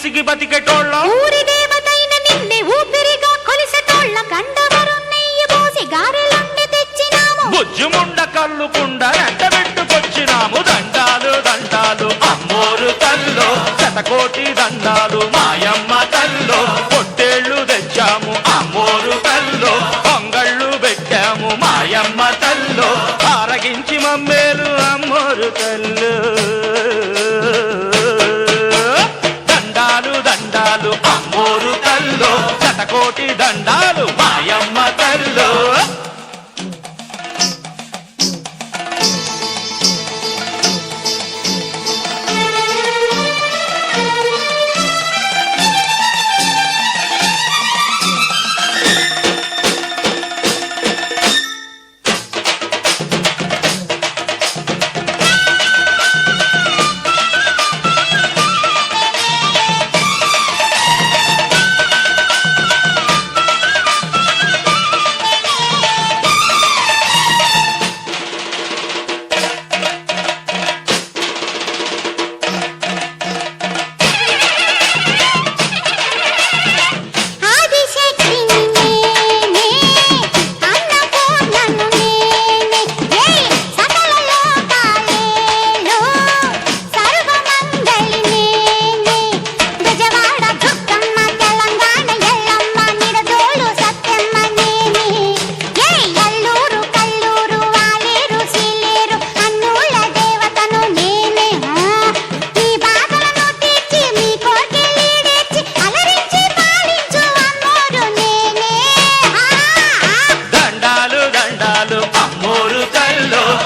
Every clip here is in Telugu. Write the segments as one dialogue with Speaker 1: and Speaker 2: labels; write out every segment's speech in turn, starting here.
Speaker 1: విసిగి బతికెటోళ్ళం
Speaker 2: ఊరి దేవతైన నిన్నే ఊపిరిగా కొలిసెటోళ్ళ గండవరం నెయ్యి పోసి గారెలుండి తెచ్చినాము
Speaker 1: బుజ్జుముండ కల్లుకుండ ఎండబెట్టుకొచ్చినాము దండాలు దండాలు అమ్మోరు తల్లో శతకోటి దండాలు మాయమ్మ తల్లో పొట్టేళ్లు తెచ్చాము అమ్మోరు తల్లో పొంగళ్ళు పెట్టాము మాయమ్మ తల్లో ఆరగించి మమ్మేలు అమ్మోరు తల్లు దండాలు దండాలు అమ్మోరు తల్లో శతకోటి దండాలు మాయమ్మ తల్లో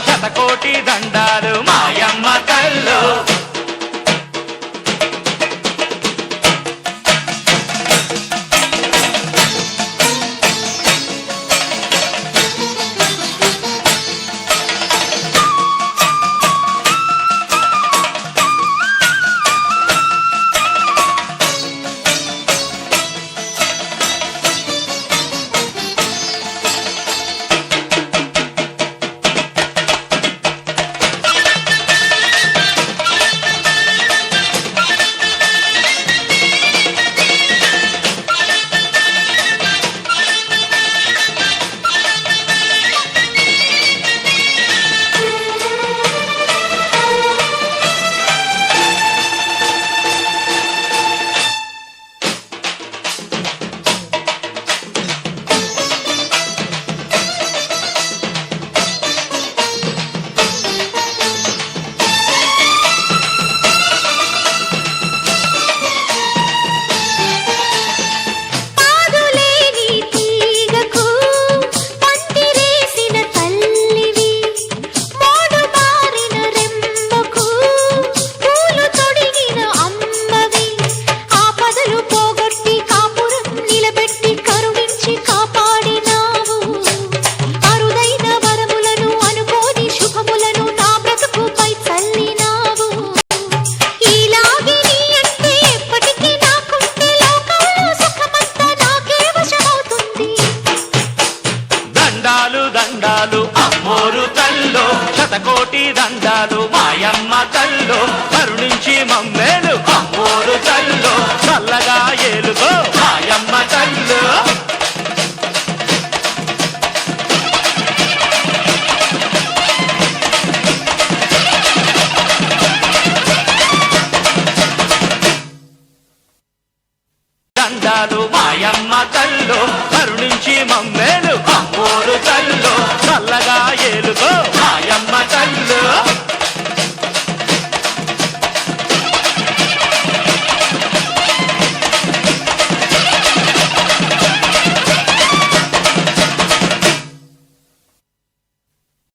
Speaker 1: శతకోటి దండాలు మాయమ్మ తల్లో దండాలు అమ్మోరు తల్లో శతకోటి దండాలు మాయమ్మ తల్లో కరుణించి మమ్మేలు అమ్మోరు తల్లో చల్లగా ఏలుగో మాయమ్మ తల్లో దండాలు మాయమ్మ తల్లో కరుణించి మమ్మేలు అమ్మోరు తల్లో చల్లగా ఏలుగో